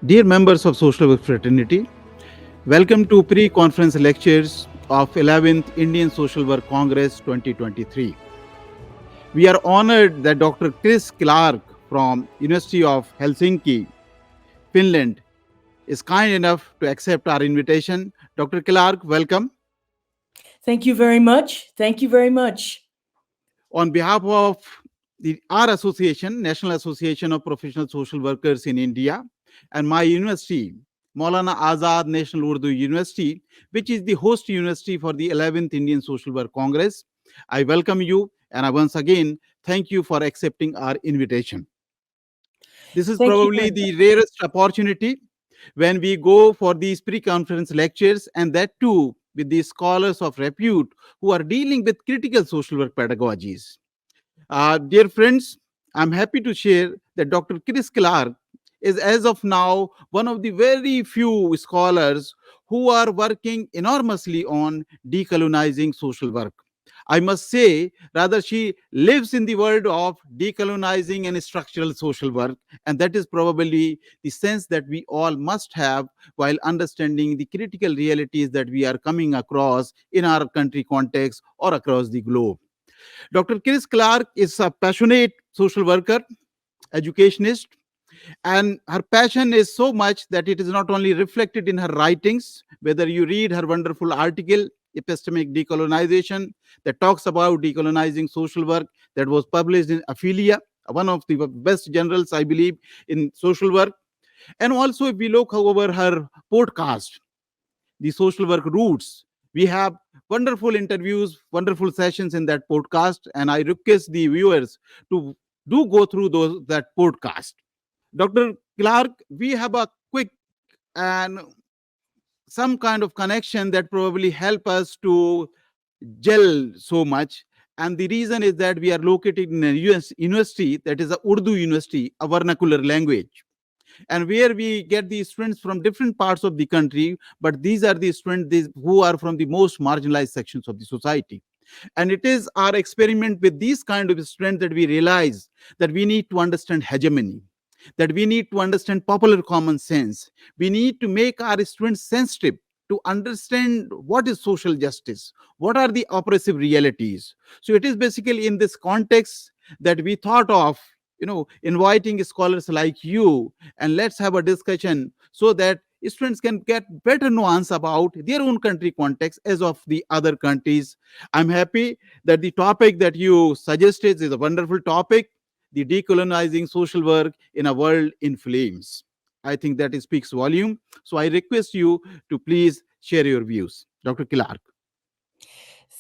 Dear members of Social Work Fraternity, welcome to pre-conference lectures of 11th Indian Social Work Congress 2023. We are honored that Dr. Kris Clarke from University of Helsinki, Finland, is kind enough to accept our invitation. Dr. Clarke, welcome. Thank you very much. Thank you very much. On behalf of our association, National Association of Professional Social Workers in India, and my university, Maulana Azad National Urdu University, which is the host university for the 11th Indian Social Work Congress, I welcome you and I once again thank you for accepting our invitation. This is Thank you probably very the much. rarest opportunity when we go for these pre-conference lectures, and that too with the scholars of repute who are dealing with critical social work pedagogies. Dear friends, I'm happy to share that Dr. Kris Clarke is, as of now, one of the very few scholars who are working enormously on decolonizing social work. I must say, rather, she lives in the world of decolonizing and structural social work, and that is probably the sense that we all must have while understanding the critical realities that we are coming across in our country context or across the globe. Dr. Kris Clarke is a passionate social worker, educationist, and her passion is so much that it is not only reflected in her writings, whether you read her wonderful article, Epistemic Decolonization, that talks about decolonizing social work, that was published in Aphilia, one of the best journals, I believe, in social work. And also, if we look over her podcast, the social work roots. We have wonderful interviews, wonderful sessions in that podcast, and I request the viewers to do go through that podcast. Dr. Clarke, we have a quick and some kind of connection that probably help us to gel so much. And the reason is that we are located in a US university that is a Urdu university, a vernacular language, and where we get the students from different parts of the country, but these are the students who are from the most marginalized sections of the society. And it is our experiment with these kind of students that we realize that we need to understand hegemony, that we need to understand popular common sense. We need to make our students sensitive to understand what is social justice, what are the oppressive realities. So it is basically in this context that we thought of inviting scholars like you, and let's have a discussion so that students can get better nuance about their own country context as of the other countries. I'm happy that the topic that you suggested is a wonderful topic, the decolonizing social work in a world in flames. I think that it speaks volume. So I request you to please share your views. Dr. Clarke.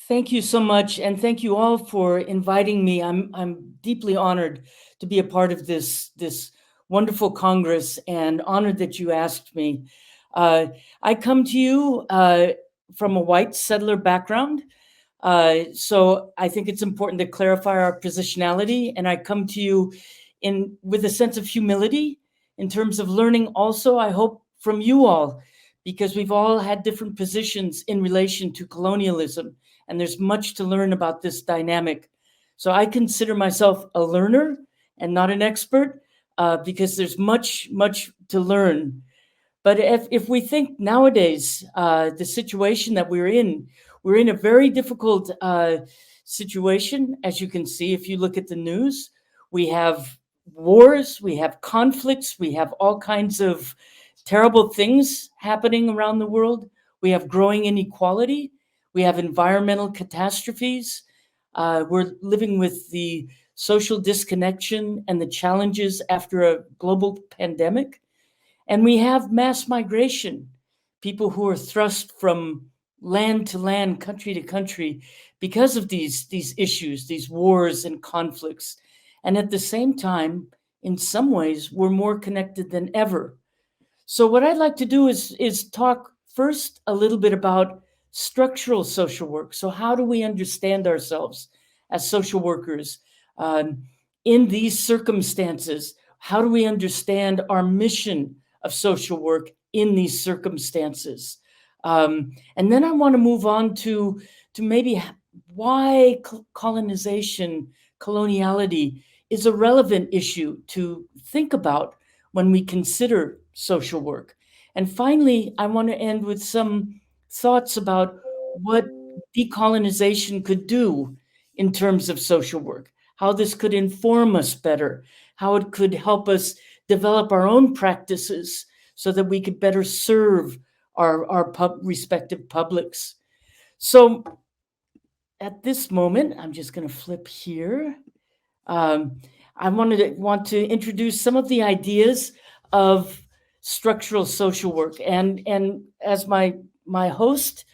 Thank you so much, and thank you all for inviting me. I'm deeply honored to be a part of this wonderful Congress, and honored that you asked me. Uh, I come to you from a white settler background, so I think it's important to clarify our positionality. And I come to you in with a sense of humility in terms of learning. Also, I hope from you all, because we've all had different positions in relation to colonialism, and there's much to learn about this dynamic. So I consider myself a learner and not an expert, because there's much to learn. But if we think nowadays, the situation that we're in a very difficult situation. As you can see, if you look at the news, we have wars, we have conflicts, we have all kinds of terrible things happening around the world. We have growing inequality. We have environmental catastrophes. We're living with the social disconnection and the challenges after a global pandemic. And we have mass migration, people who are thrust from land to land, country to country, because of these issues, these wars and conflicts. And at the same time, in some ways, we're more connected than ever. So what I'd like to do is talk first a little bit about structural social work. So how do we understand ourselves as social workers in these circumstances? How do we understand our mission of social work in these circumstances? And then I want to move on to maybe why colonization, coloniality is a relevant issue to think about when we consider social work. And finally, I want to end with some thoughts about what decolonization could do in terms of social work, how this could inform us better, how it could help us develop our own practices so that we could better serve our respective publics. So at this moment, I'm just going to flip here. I want to introduce some of the ideas of structural social work, and as my host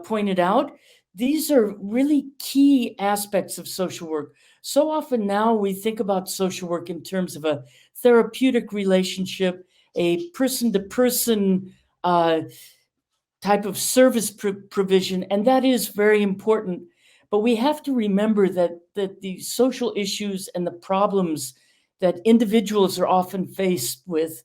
pointed out, these are really key aspects of social work. So often now we think about social work in terms of a therapeutic relationship, a person-to-person type of service provision, and that is very important. But we have to remember that the social issues and the problems that individuals are often faced with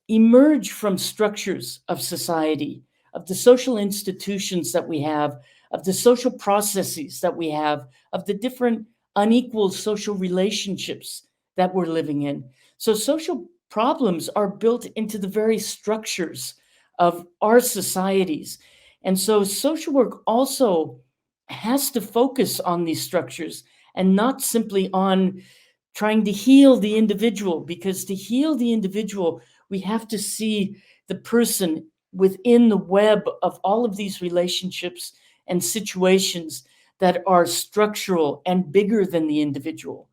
emerge from structures of society, of the social institutions that we have, of the social processes that we have, of the different unequal social relationships that we're living in. So social problems are built into the very structures of our societies. And so social work also has to focus on these structures and not simply on trying to heal the individual, because to heal the individual, we have to see the person within the web of all of these relationships and situations that are structural and bigger than the individual.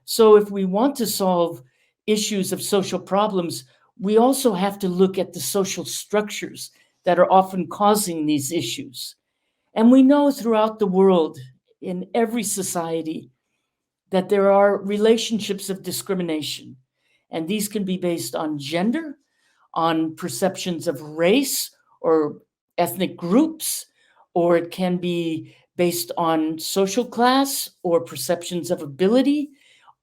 So if we want to solve issues of social problems, we also have to look at the social structures that are often causing these issues. And we know throughout the world, in every society, that there are relationships of discrimination. And these can be based on gender, on perceptions of race or ethnic groups, or it can be based on social class or perceptions of ability,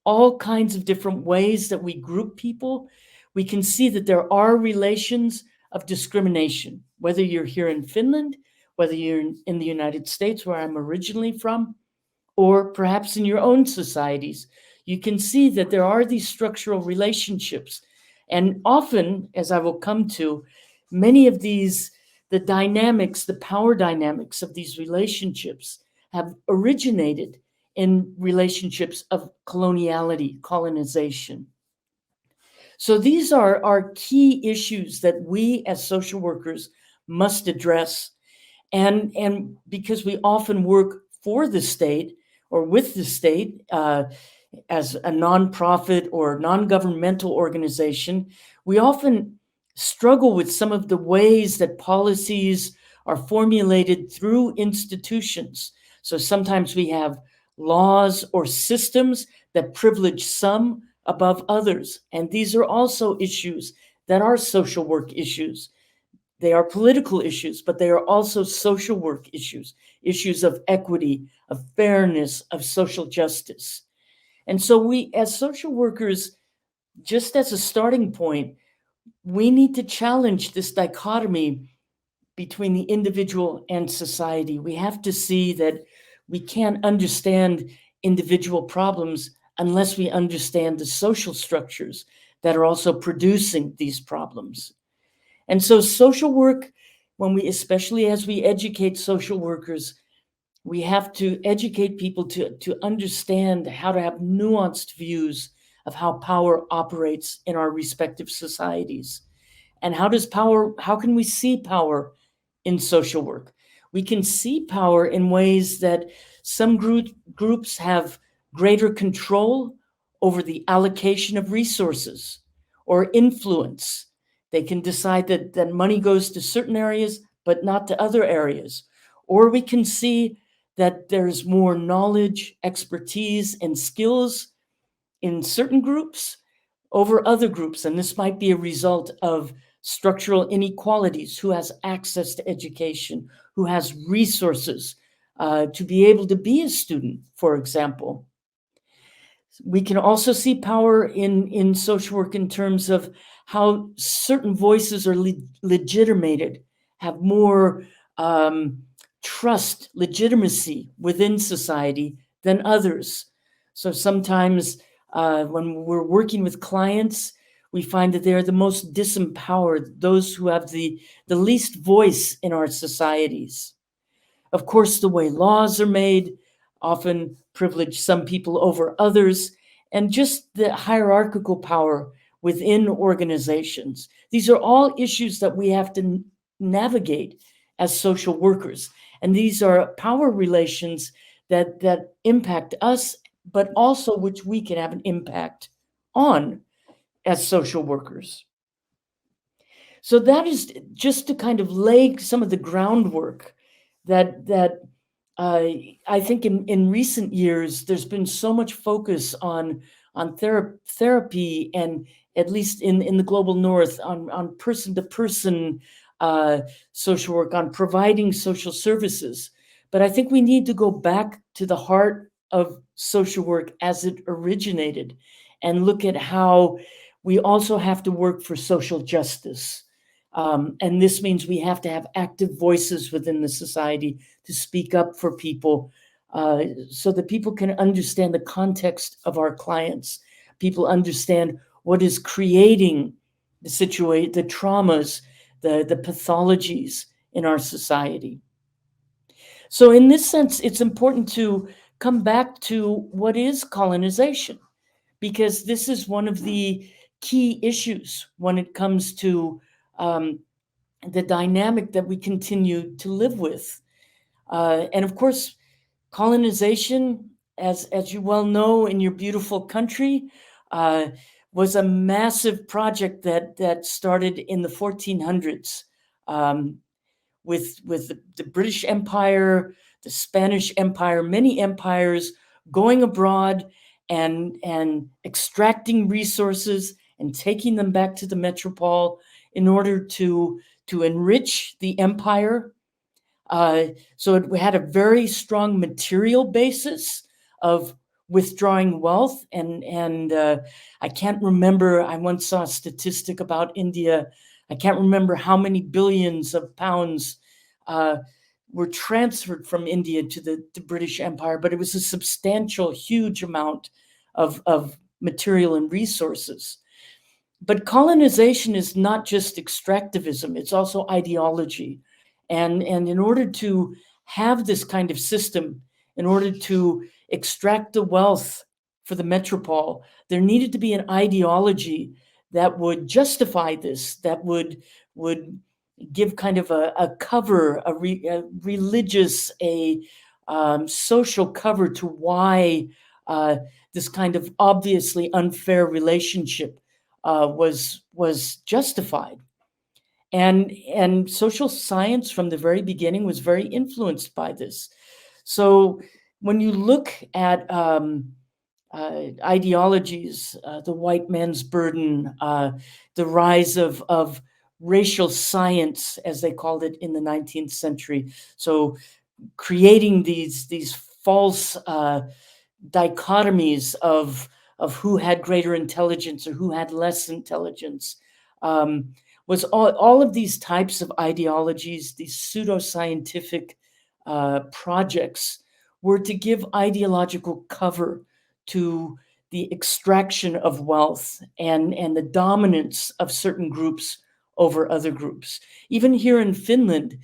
all kinds of different ways that we group people. We can see that there are relations of discrimination, whether you're here in Finland, whether you're in the United States, where I'm originally from, or perhaps in your own societies. You can see that there are these structural relationships. And often, as I will come to, many of these, the dynamics, the power dynamics of these relationships have originated in relationships of coloniality, colonization. So these are key issues that we as social workers must address. And because we often work for the state or with the state as a nonprofit or non-governmental organization, we often struggle with some of the ways that policies are formulated through institutions. So sometimes we have laws or systems that privilege some above others. And these are also issues that are social work issues. They are political issues, but they are also social work issues, issues of equity, of fairness, of social justice. And so we, as social workers, just as a starting point, we need to challenge this dichotomy between the individual and society. We have to see that we can't understand individual problems unless we understand the social structures that are also producing these problems. And so social work, especially as we educate social workers, we have to educate people to understand how to have nuanced views of how power operates in our respective societies. And how can we see power in social work? We can see power in ways that some groups have greater control over the allocation of resources or influence. They can decide that money goes to certain areas, but not to other areas. Or we can see that there's more knowledge, expertise, and skills in certain groups over other groups. And this might be a result of structural inequalities: who has access to education, who has resources to be able to be a student, for example. We can also see power in social work in terms of how certain voices are legitimated, have more trust, legitimacy within society than others. So sometimes when we're working with clients, We find that they are the most disempowered, those who have the least voice in our societies. Of course, the way laws are made often privilege some people over others, and just the hierarchical power within organizations. These are all issues that we have to navigate as social workers. And these are power relations that impact us, but also which we can have an impact on as social workers. So that is just to kind of lay some of the groundwork that I think in recent years there's been so much focus on therapy, and at least in the global north on person to person social work, on providing social services. But I think we need to go back to the heart of social work as it originated and look at how we also have to work for social justice. And this means we have to have active voices within the society to speak up for people, so that people can understand the context of our clients. People understand what is creating the situation, the traumas, the pathologies in our society. So in this sense, it's important to come back to what is colonization, because this is one of the key issues when it comes to the dynamic that we continue to live with. And of course, colonization, as you well know in your beautiful country, uh, was a massive project that started in the 1400s, with the British Empire, the Spanish Empire, many empires going abroad and extracting resources and taking them back to the metropole in order to enrich the empire. So it had a very strong material basis of withdrawing wealth, and I can't remember. I once saw a statistic about India. I can't remember how many billions of pounds were transferred from India to the British Empire, but it was a substantial, huge amount of material and resources. But colonization is not just extractivism, it's also ideology. And in order to have this kind of system, in order to extract the wealth for the metropole, there needed to be an ideology that would justify this, that would give kind of a cover, a religious, social cover to why this kind of obviously unfair relationship was justified. And social science from the very beginning was very influenced by this. So when you look at ideologies, the white man's burden, the rise of racial science, as they called it in the 19th century, so creating these false dichotomies of who had greater intelligence or who had less intelligence, was all of these types of ideologies, these pseudoscientific projects, were to give ideological cover to the extraction of wealth and the dominance of certain groups over other groups. Even here in Finland,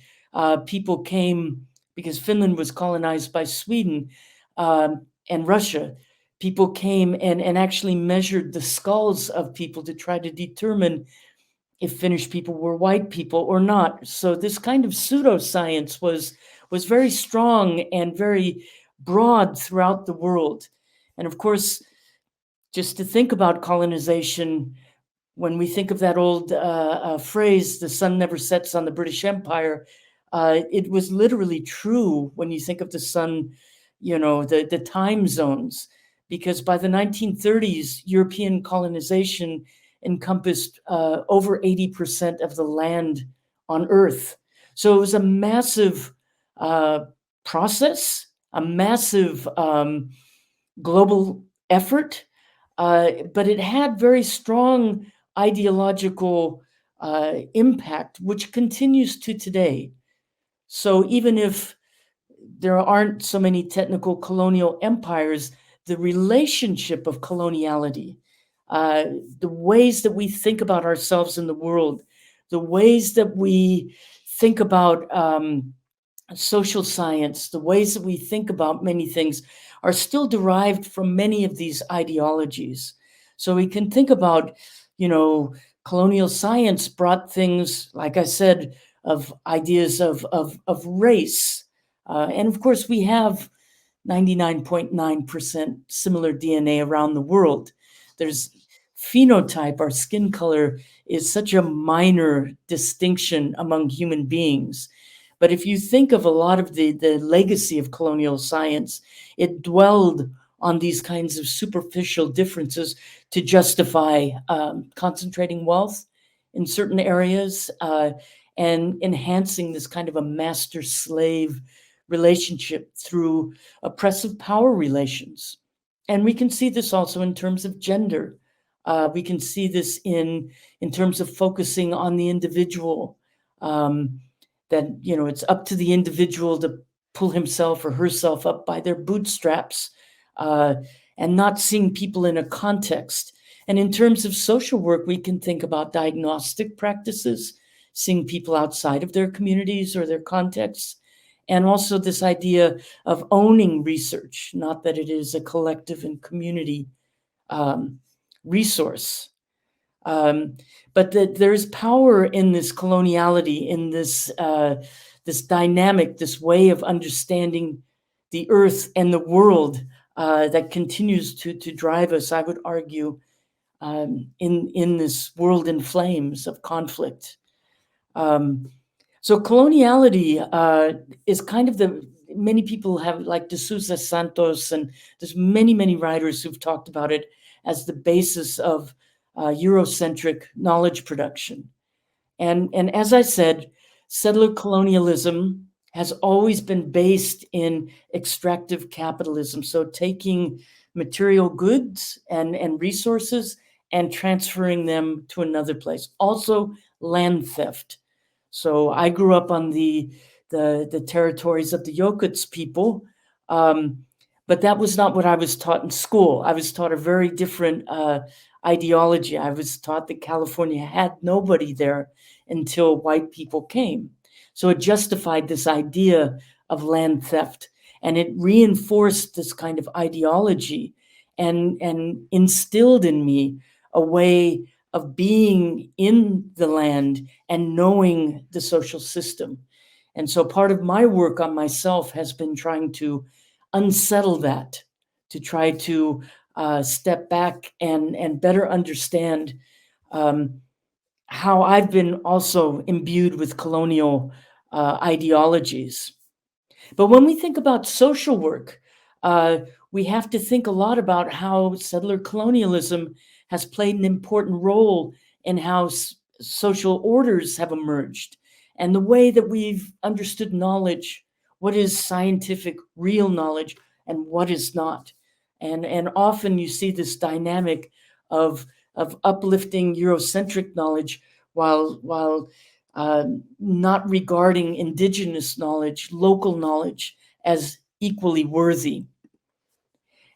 people came because Finland was colonized by Sweden and Russia. People came and actually measured the skulls of people to try to determine if Finnish people were white people or not. So this kind of pseudoscience was very strong and very broad throughout the world. And of course, just to think about colonization, when we think of that old phrase, the sun never sets on the British Empire, it was literally true when you think of the sun, the time zones, because by the 1930s, European colonization encompassed over 80% of the land on Earth. So it was a massive process, a massive global effort, but it had very strong ideological impact, which continues to today. So even if there aren't so many technical colonial empires, the relationship of coloniality uh, the ways that we think about ourselves in the world, the ways that we think about social science, the ways that we think about many things are still derived from many of these ideologies. So we can think about, colonial science brought things, like I said, of ideas of race. And of course, we have 99.9% similar DNA around the world. There's phenotype, our skin color, is such a minor distinction among human beings. But if you think of a lot of the legacy of colonial science, it dwelled on these kinds of superficial differences to justify concentrating wealth in certain areas and enhancing this kind of a master-slave relationship through oppressive power relations. And we can see this also in terms of gender. We can see this in terms of focusing on the individual. That it's up to the individual to pull himself or herself up by their bootstraps, and not seeing people in a context. And in terms of social work, we can think about diagnostic practices, seeing people outside of their communities or their contexts, and also this idea of owning research, not that it is a collective and community resource. But that there's power in this coloniality, in this this dynamic, this way of understanding the earth and the world that continues to drive us, I would argue, in this world in flames of conflict. So coloniality is kind of many people have, like De Souza Santos, and there's many writers who've talked about it as the basis of Eurocentric knowledge production. And as I said, settler colonialism has always been based in extractive capitalism. So taking material goods and resources and transferring them to another place. Also land theft. So I grew up on the territories of the Yokuts people, but that was not what I was taught in school. I was taught a very different ideology. I was taught that California had nobody there until white people came. So it justified this idea of land theft, and it reinforced this kind of ideology and instilled in me a way of being in the land and knowing the social system. And so part of my work on myself has been trying to unsettle that, to try to step back and better understand how I've been also imbued with colonial ideologies. But when we think about social work, we have to think a lot about how settler colonialism has played an important role in how social orders have emerged and the way that we've understood knowledge, what is scientific, real knowledge, and what is not. And often you see this dynamic of uplifting Eurocentric knowledge while not regarding indigenous knowledge, local knowledge, as equally worthy.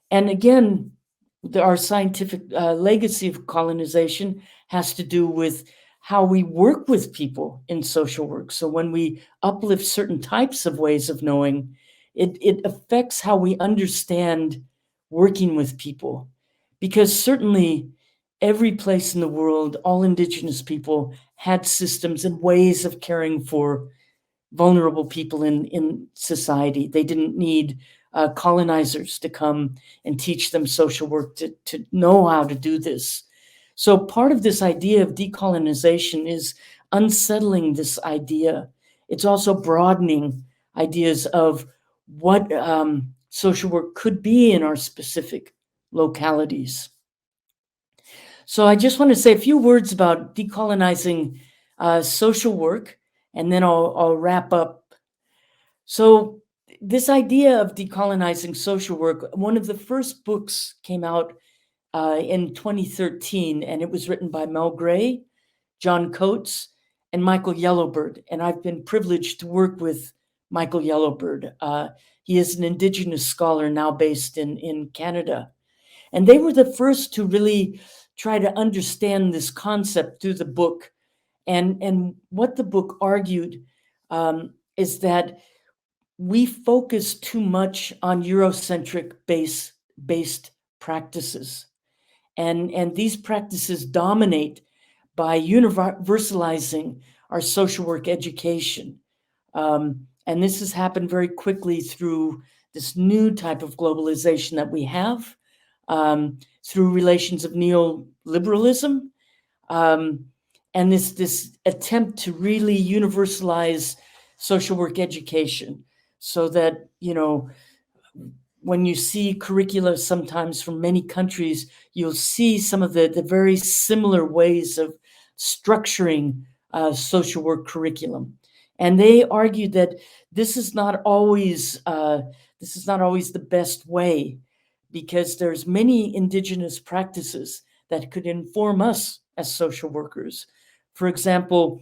And again, our scientific legacy of colonization has to do with how we work with people in social work. So when we uplift certain types of ways of knowing, it affects how we understand working with people. Because certainly every place in the world, all indigenous people had systems and ways of caring for vulnerable people in society. They didn't need colonizers to come and teach them social work to know how to do this. So part of this idea of decolonization is unsettling this idea. It's also broadening ideas of what social work could be in our specific localities. So I just want to say a few words about decolonizing social work, and then I'll wrap up. So this idea of decolonizing social work, one of the first books came out in 2013, and it was written by Mel Gray, John Coates, and Michael Yellowbird. And I've been privileged to work with Michael Yellowbird. He is an indigenous scholar now based in Canada. And they were the first to really try to understand this concept through the book. And what the book argued is that we focus too much on Eurocentric based practices. And these practices dominate by universalizing our social work education. And this has happened very quickly through this new type of globalization that we have, through relations of neoliberalism, and this attempt to really universalize social work education, so that, when you see curricula sometimes from many countries, you'll see some of the very similar ways of structuring social work curriculum. And they argued that this is not always the best way, because there's many indigenous practices that could inform us as social workers. For example,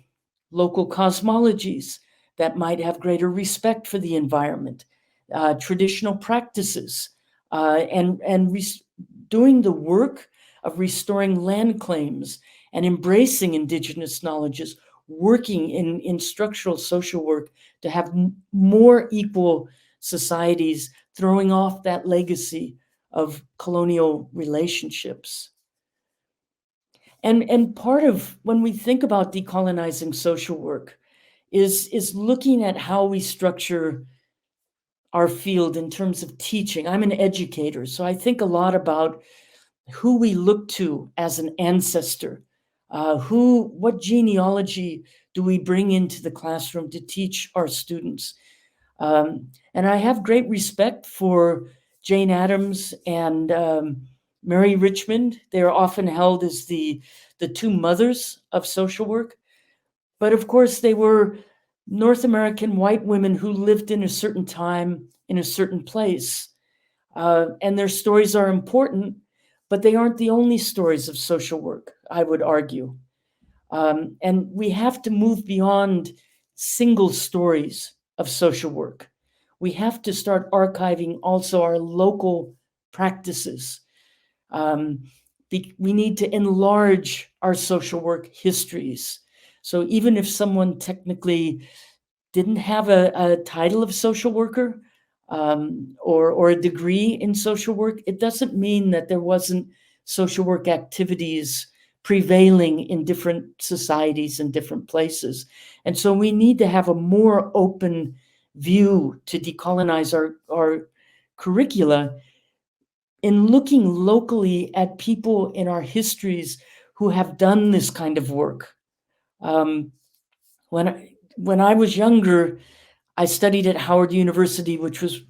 local cosmologies that might have greater respect for the environment, traditional practices, and doing the work of restoring land claims and embracing indigenous knowledges, working in structural social work to have more equal societies, throwing off that legacy of colonial relationships. And part of when we think about decolonizing social work is looking at how we structure our field in terms of teaching. I'm an educator, so I think a lot about who we look to as an ancestor. What genealogy do we bring into the classroom to teach our students? And I have great respect for Jane Addams and Mary Richmond. They are often held as the two mothers of social work. But of course, they were North American white women who lived in a certain time, in a certain place. And their stories are important, but they aren't the only stories of social work, I would argue. And we have to move beyond single stories of social work. We have to start archiving also our local practices. We need to enlarge our social work histories. So even if someone technically didn't have a title of social worker, or a degree in social work, it doesn't mean that there wasn't social work activities prevailing in different societies and different places. And so we need to have a more open view to decolonize our curricula in looking locally at people in our histories who have done this kind of work. When I was younger, I studied at Howard University, which was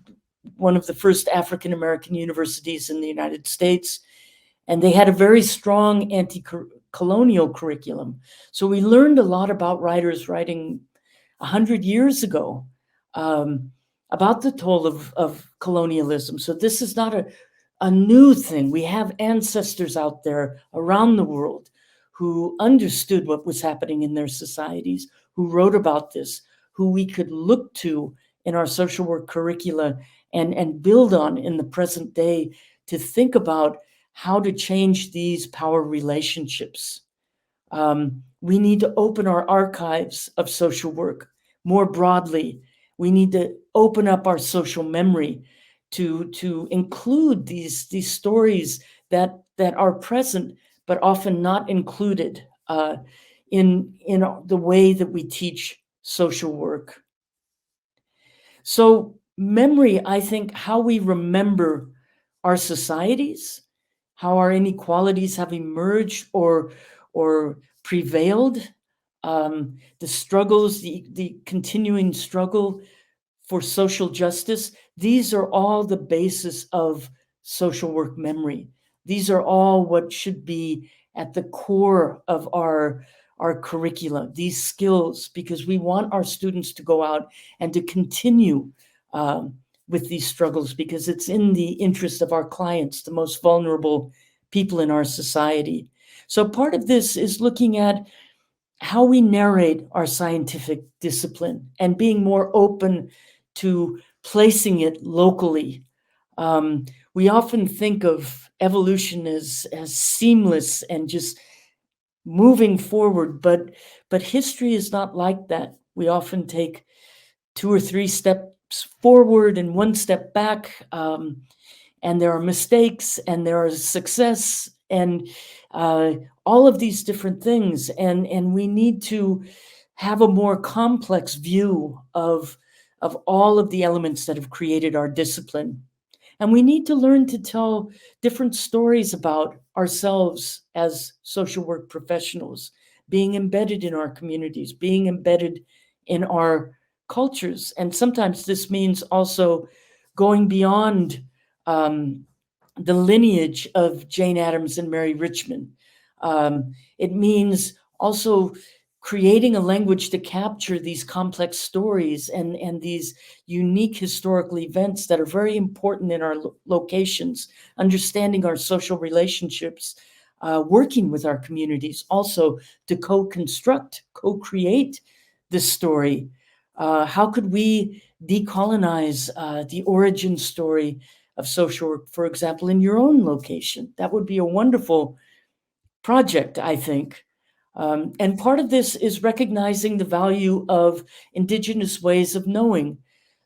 one of the first African-American universities in the United States. And they had a very strong anti-colonial curriculum. So we learned a lot about writers writing 100 years ago, about the toll of colonialism. So this is not a new thing. We have ancestors out there around the world who understood what was happening in their societies, who wrote about this, who we could look to in our social work curricula and build on in the present day to think about how to change these power relationships. We need to open our archives of social work more broadly. We need to open up our social memory to include these stories that are present but often not included in the way that we teach social work. So memory, I think, how we remember our societies, how our inequalities have emerged or prevailed, the struggles, the continuing struggle for social justice. These are all the basis of social work memory. These are all what should be at the core of our curricula, these skills, because we want our students to go out and to continue with these struggles, because it's in the interest of our clients, the most vulnerable people in our society. So part of this is looking at how we narrate our scientific discipline and being more open to placing it locally. we often think of evolution as seamless and just moving forward, but history is not like that. We often take 2 or 3 steps forward and 1 step back, and there are mistakes and there is success and all of these different things, and we need to have a more complex view of all of the elements that have created our discipline. And we need to learn to tell different stories about ourselves as social work professionals, being embedded in our communities, being embedded in our cultures. And sometimes this means also going beyond the lineage of Jane Addams and Mary Richmond. It means also creating a language to capture these complex stories and these unique historical events that are very important in our locations, understanding our social relationships, working with our communities also to co-construct, co-create this story. How could we decolonize the origin story of social work, for example, in your own location? That would be a wonderful project, I think. And part of this is recognizing the value of indigenous ways of knowing.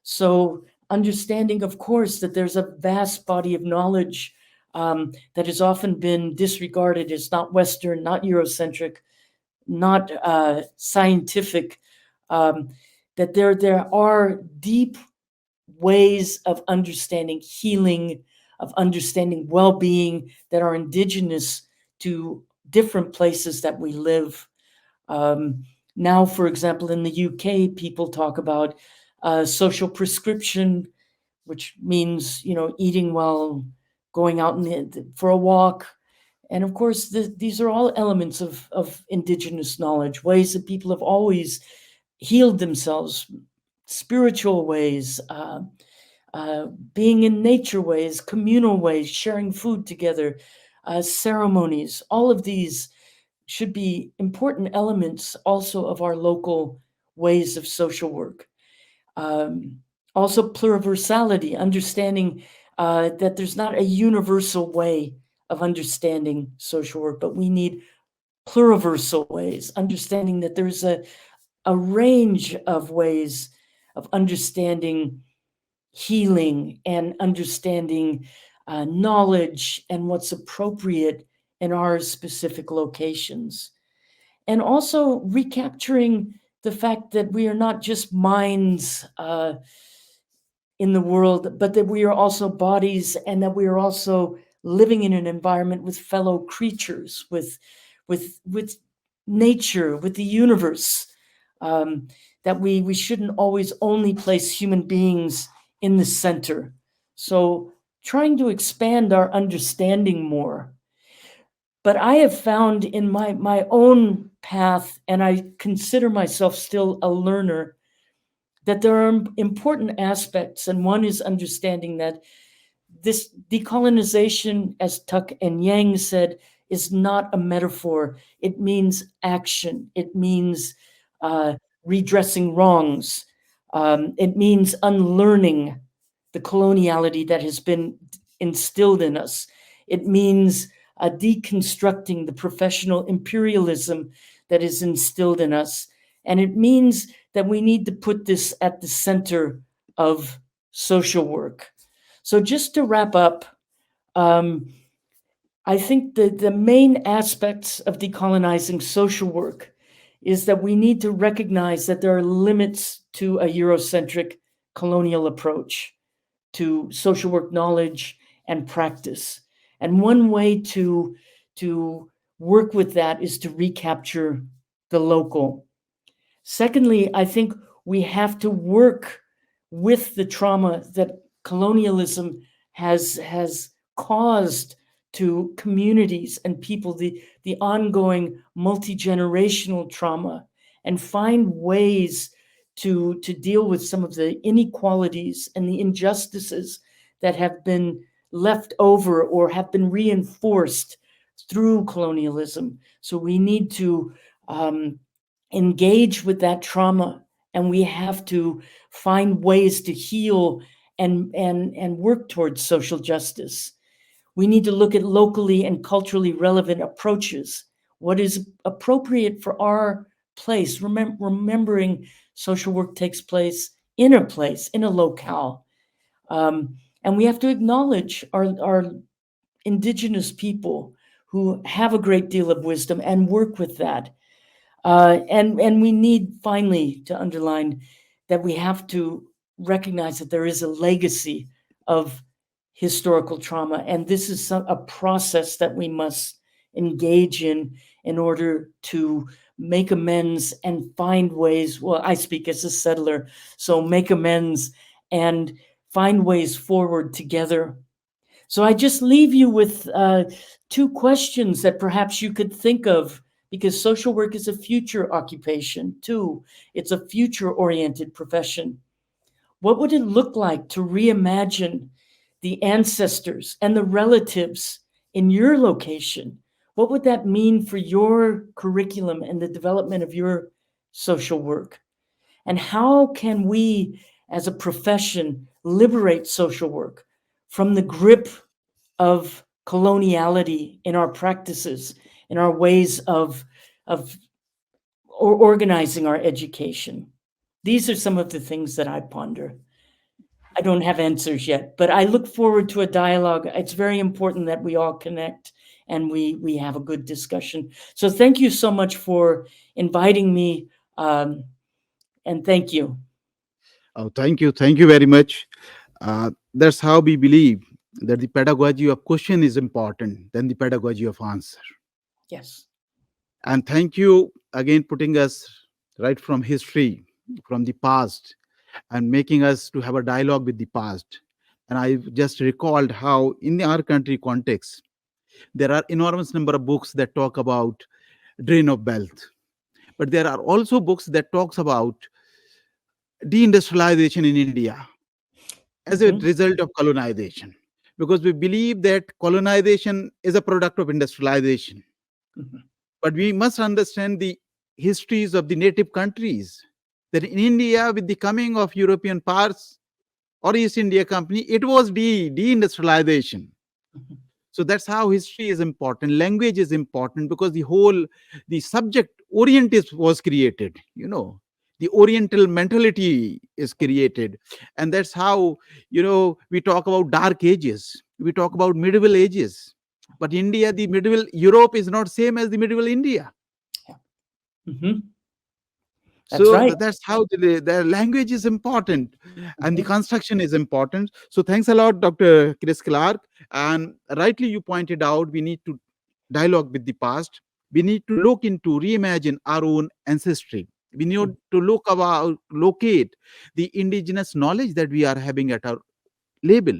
So understanding, of course, that there's a vast body of knowledge that has often been disregarded as not Western, not Eurocentric, not scientific, that there are deep ways of understanding healing, of understanding well-being that are indigenous to different places that we live. Now, for example, in the UK, people talk about social prescription, which means, eating while going out for a walk. And of course, these are all elements of indigenous knowledge, ways that people have always healed themselves, spiritual ways, being in nature ways, communal ways, sharing food together, ceremonies. All of these should be important elements also of our local ways of social work. Also, pluriversality, understanding that there's not a universal way of understanding social work, but we need pluriversal ways, understanding that there's a range of ways of understanding healing and understanding knowledge and what's appropriate in our specific locations. And also recapturing the fact that we are not just minds in the world, but that we are also bodies, and that we are also living in an environment with fellow creatures, with nature, with the universe. That we shouldn't always only place human beings in the center. So trying to expand our understanding more. But I have found in my own path, and I consider myself still a learner, that there are important aspects. And one is understanding that this decolonization, as Tuck and Yang said, is not a metaphor. It means action. It means redressing wrongs. It means unlearning the coloniality that has been instilled in us. It means deconstructing the professional imperialism that is instilled in us. And it means that we need to put this at the center of social work. So just to wrap up, I think the main aspects of decolonizing social work is that we need to recognize that there are limits to a Eurocentric colonial approach to social work knowledge and practice. And one way to work with that is to recapture the local. Secondly, I think we have to work with the trauma that colonialism has caused to communities and people, the ongoing multi-generational trauma, and find ways to deal with some of the inequalities and the injustices that have been left over or have been reinforced through colonialism. So we need to engage with that trauma, and we have to find ways to heal and work towards social justice. We need to look at locally and culturally relevant approaches. What is appropriate for our place? Remembering social work takes place, in a locale. And we have to acknowledge our indigenous people who have a great deal of wisdom and work with that. And we need finally to underline that we have to recognize that there is a legacy of historical trauma, and this is a process that we must engage in order to make amends and find ways. Well, I speak as a settler, so make amends and find ways forward together. So I just leave you with two questions that perhaps you could think of, because social work is a future occupation too. It's a future-oriented profession. What would it look like to reimagine the ancestors and the relatives in your location? What would that mean for your curriculum and the development of your social work? And how can we, as a profession, liberate social work from the grip of coloniality in our practices, in our ways of organizing our education? These are some of the things that I ponder. I don't have answers yet, but I look forward to a dialogue. It's very important that we all connect and we have a good discussion. So thank you so much for inviting me, and thank you. Oh, thank you very much. That's how we believe that the pedagogy of question is important than the pedagogy of answer. Yes. And thank you again putting us right from history, from the past, and making us to have a dialogue with the past. And I just recalled how in our country context, there are enormous number of books that talk about drain of wealth. But there are also books that talks about deindustrialization in India as a Mhm. result of colonization. Because we believe that colonization is a product of industrialization. Mhm. But we must understand the histories of the native countries. That in India, with the coming of European powers or East India Company, it was deindustrialization. Mhm. So that's how history is important. Language is important because the subject orient was created. The Oriental mentality is created, and that's how we talk about dark ages. We talk about medieval ages, but India, the medieval Europe is not same as the medieval India. Mhm. That's So right. that's how the language is important and the Mhm. construction is important. So thanks a lot, Dr. Kris Clarke. And rightly you pointed out we need to dialogue with the past. We need to look into reimagine our own ancestry. We need to locate the indigenous knowledge that we are having at our label.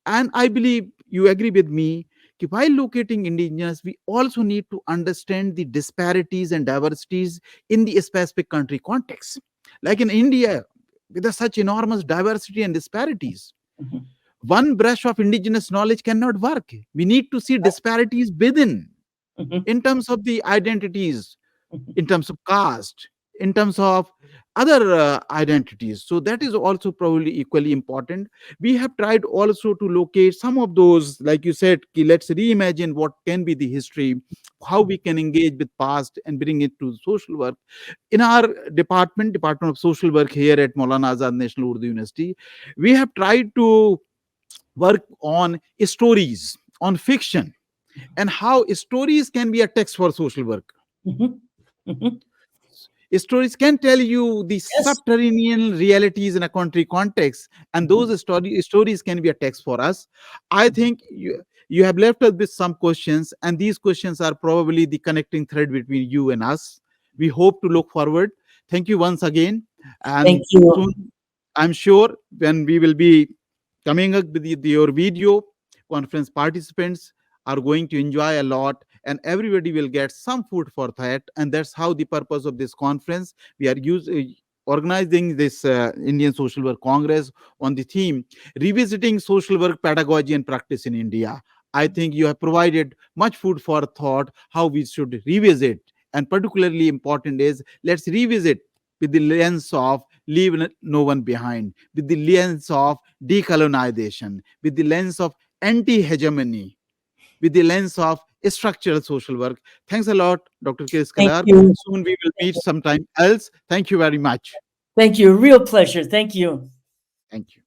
And I believe you agree with me. While locating indigenous, we also need to understand the disparities and diversities in the specific country context. Like in India, with such enormous diversity and disparities, Mhm. one brush of indigenous knowledge cannot work. We need to see disparities within, Mhm. in terms of the identities, Mhm. in terms of caste, in terms of other identities. So that is also probably equally important. We have tried also to locate some of those, like you said, let's reimagine what can be the history, how we can engage with past and bring it to social work. In our department of social work here at Maulana Azad National Urdu University, we have tried to work on stories, on fiction, and how stories can be a text for social work. Mhm. Mhm. Stories can tell you the Yes. subterranean realities in a country context, and Mhm. those stories can be a text for us. I think you have left us with some questions, and these questions are probably the connecting thread between you and us. We hope to look forward. Thank you once again, Thank and you. soon I'm sure when we will be coming up with your video, conference participants are going to enjoy a lot, and everybody will get some food for thought. And that's how the purpose of this conference. We are organizing this Indian Social Work Congress on the theme revisiting social work pedagogy and practice in India. I think you have provided much food for thought how we should revisit, and particularly important is let's revisit with the lens of leave no one behind, with the lens of decolonization, with the lens of anti-hegemony, with the lens of structural social work. Thanks a lot, Dr. Kris Thank Clarke. you. Soon we will meet sometime else. Thank you very much. Thank you. Real pleasure. Thank you. Thank you.